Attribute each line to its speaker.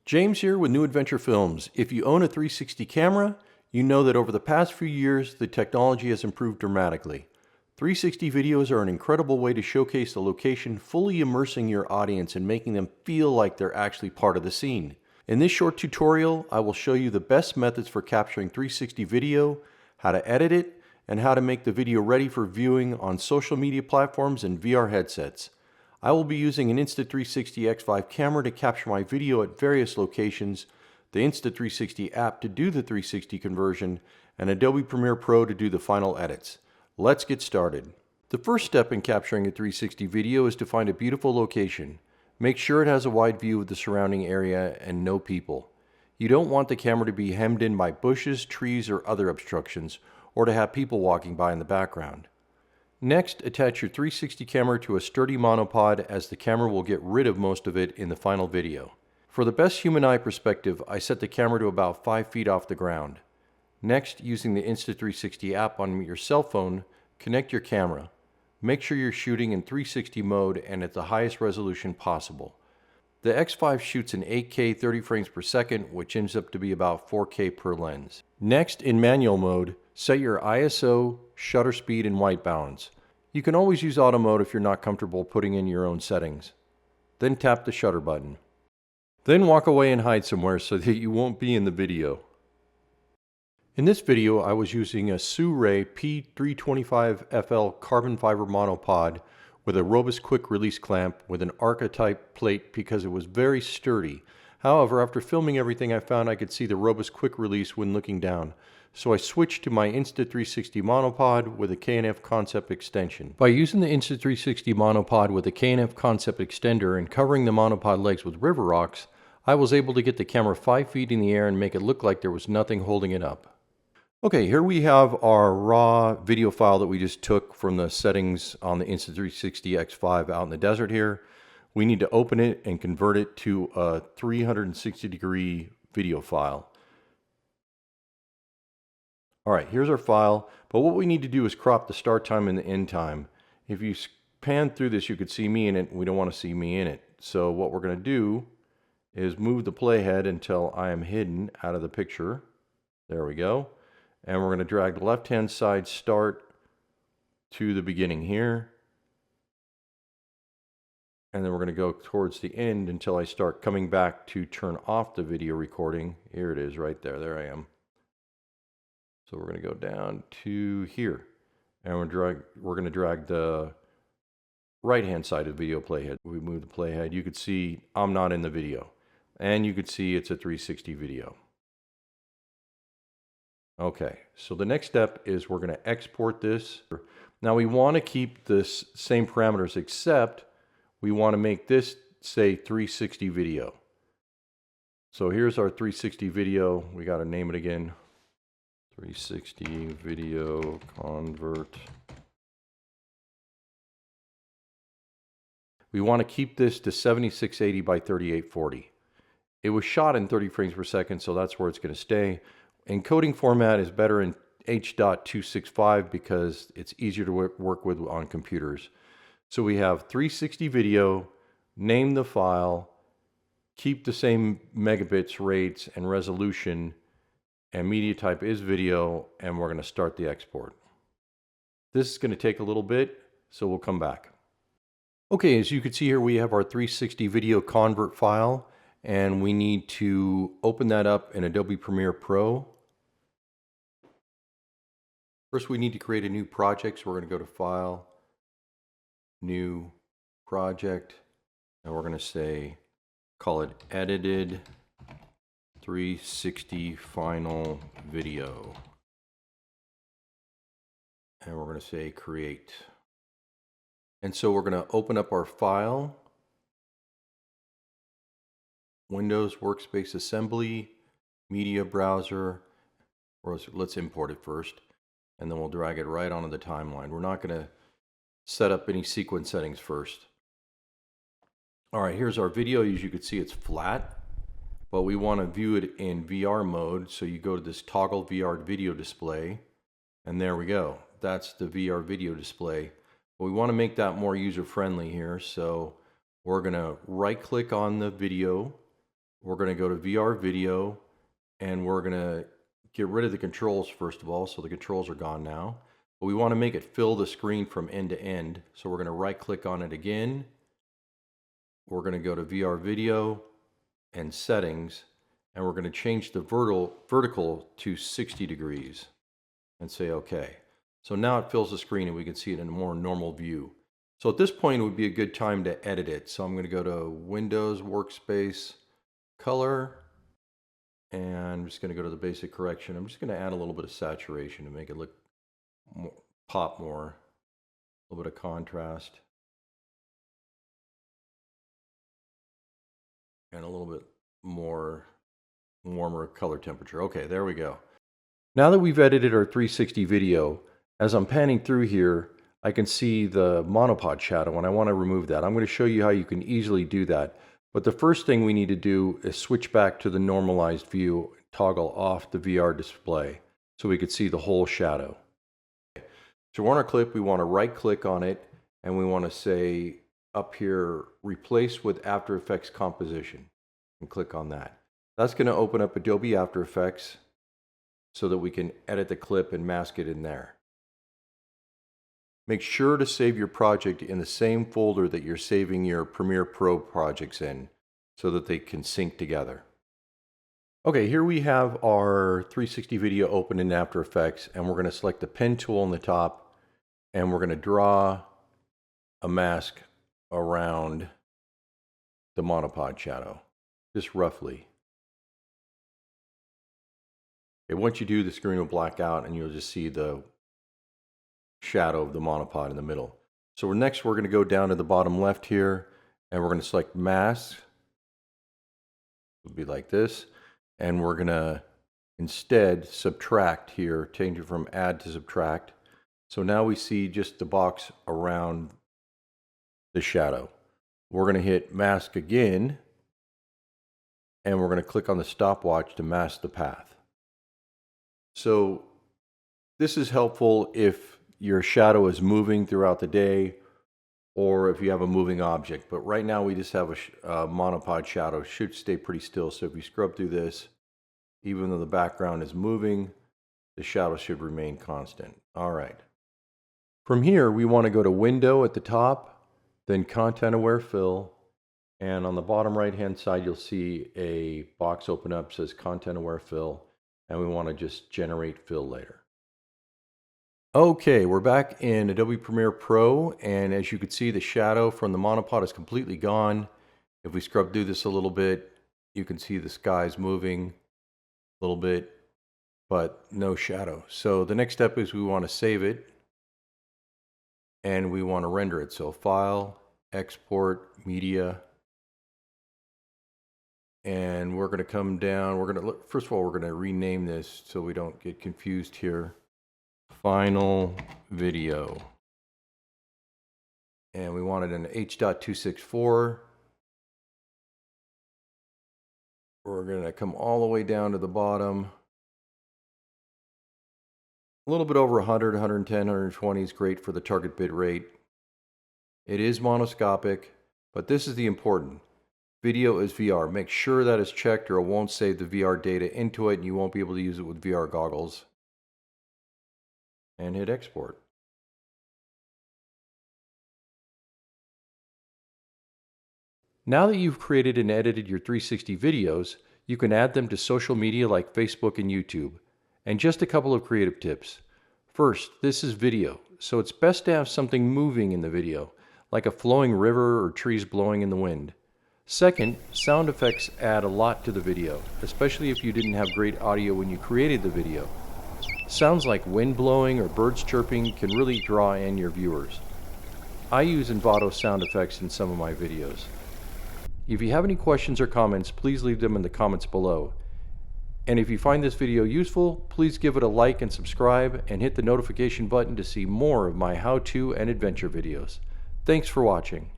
Speaker 1: James here with New Adventure Films. If you own a 360 camera, you know that over the past few years, the technology has improved dramatically. 360 videos are an incredible way to showcase the location, fully immersing your audience and making them feel like they're actually part of the scene. In this short tutorial, I will show you the best methods for capturing 360 video, how to edit it, and how to make the video ready for viewing on social media platforms and VR headsets. I will be using an Insta360 X5 camera to capture my video at various locations, the Insta360 app to do the 360 conversion, and Adobe Premiere Pro to do the final edits. Let's get started. The first step in capturing a 360 video is to find a beautiful location. Make sure it has a wide view of the surrounding area and no people. You don't want the camera to be hemmed in by bushes, trees, or other obstructions, or to have people walking by in the background. Next, attach your 360 camera to a sturdy monopod, as the camera will get rid of most of it in the final video. For the best human eye perspective, I set the camera to about 5 feet off the ground. Next, using the Insta360 app on your cell phone, connect your camera. Make sure you're shooting in 360 mode and at the highest resolution possible. The X5 shoots in 8K 30 frames per second, which ends up to be about 4K per lens. Next, in manual mode, set your ISO, shutter speed, and white balance. You can always use auto mode if you're not comfortable putting in your own settings. Then tap the shutter button. Then walk away and hide somewhere so that you won't be in the video. In this video, I was using a SIRUI P325FL carbon fiber monopod with a Robus quick release clamp with an archetype plate because it was very sturdy. However, after filming everything, I found I could see the Robus quick release when looking down. So I switched to my Insta360 monopod with a K&F concept extension. By using the Insta360 monopod with a K&F concept extender and covering the monopod legs with river rocks, I was able to get the camera 5 feet in the air and make it look like there was nothing holding it up. Okay, here we have our raw video file that we just took from the settings on the Insta360 X5 out in the desert here. We need to open it and convert it to a 360-degree video file. All right, here's our file, but what we need to do is crop the start time and the end time. If you pan through this, you could see me in it. We don't want to see me in it. So what we're going to do is move the playhead until I am hidden out of the picture. There we go. And we're going to drag the left-hand side start to the beginning here. And then we're going to go towards the end until I start coming back to turn off the video recording. Here it is right there. There I am. So we're going to go down to here. And we're going to drag the right-hand side of the video playhead. We move the playhead. You could see I'm not in the video. And you could see it's a 360 video. Okay, so the next step is we're going to export this. Now we want to keep this same parameters, except we want to make this say 360 video. So here's our 360 video. We got to name it again. 360 video convert. We want to keep this to 7680 by 3840. It was shot in 30 frames per second, so that's where it's going to stay. Encoding format is better in H.265 because it's easier to work with on computers. So we have 360 video, name the file, keep the same megabits rates and resolution, and media type is video, and we're going to start the export. This is going to take a little bit, so we'll come back. Okay, as you can see here, we have our 360 video convert file, and we need to open that up in Adobe Premiere Pro. First, we need to create a new project, so we're going to go to File, New Project, and we're going to say, call it Edited 360 Final Video. And we're going to say Create. And so we're going to open up our file, Windows Workspace Assembly, Media Browser, or let's import it first. And then we'll drag it right onto the timeline. We're not going to set up any sequence settings first. All right, here's our video. As you can see, it's flat, but we want to view it in VR mode. So you go to this toggle VR video display, and there we go. That's the VR video display. But we want to make that more user-friendly here. So we're going to right-click on the video, we're going to go to VR video, and we're going to get rid of the controls first of all, so the controls are gone now. But we want to make it fill the screen from end to end, so we're going to right click on it again. We're going to go to VR video and settings, and we're going to change the vertical to 60 degrees and say OK. So now it fills the screen and we can see it in a more normal view. So at this point it would be a good time to edit it. So I'm going to go to Windows, Workspace, Color, and I'm just going to go to the basic correction. I'm just going to add a little bit of saturation to make it look more, pop more, a little bit of contrast, and a little bit more warmer color temperature. Okay, there we go. Now that we've edited our 360 video, as I'm panning through here, I can see the monopod shadow and I want to remove that. I'm going to show you how you can easily do that. But the first thing we need to do is switch back to the normalized view, toggle off the VR display so we could see the whole shadow. So on our clip, we want to right click on it and we want to say up here, replace with After Effects composition, and click on that. That's going to open up Adobe After Effects so that we can edit the clip and mask it in there. Make sure to save your project in the same folder that you're saving your Premiere Pro projects in so that they can sync together. Okay, here we have our 360 video open in After Effects, and we're going to select the pen tool on the top and we're going to draw a mask around the monopod shadow, just roughly. Okay, once you do, the screen will black out and you'll just see the shadow of the monopod in the middle. So next we're going to go down to the bottom left here and we're going to select mask. It'll be like this, and we're going to instead subtract here, change it from add to subtract. So now we see just the box around the shadow. We're going to hit mask again and we're going to click on the stopwatch to mask the path. So this is helpful if your shadow is moving throughout the day or if you have a moving object. But right now we just have a monopod shadow. It should stay pretty still. So if you scrub through this, even though the background is moving, the shadow should remain constant. All right. From here, we want to go to Window at the top, then Content Aware Fill. And on the bottom right-hand side, you'll see a box open up that says Content Aware Fill. And we want to just generate fill later. Okay, we're back in Adobe Premiere Pro, and as you can see, the shadow from the monopod is completely gone. If we scrub through this a little bit, you can see the sky's moving a little bit, but no shadow. So the next step is we want to save it, and we want to render it. So File, Export, Media, and we're going to come down. We're going to look, first of all, we're going to rename this so we don't get confused here. Final video, and we want it in H.264. We're going to come all the way down to the bottom. A little bit over 100, 110, 120 is great for the target bit rate. It is monoscopic, but this is the important. Video is VR. Make sure that is checked or it won't save the VR data into it and you won't be able to use it with VR goggles. And hit export. Now that you've created and edited your 360 videos, you can add them to social media like Facebook and YouTube. And just a couple of creative tips. First, this is video, so it's best to have something moving in the video, like a flowing river or trees blowing in the wind. Second, sound effects add a lot to the video, especially if you didn't have great audio when you created the video. Sounds like wind blowing or birds chirping can really draw in your viewers. I use Envato sound effects in some of my videos. If you have any questions or comments, please leave them in the comments below. And if you find this video useful, please give it a like and subscribe and hit the notification button to see more of my how-to and adventure videos. Thanks for watching.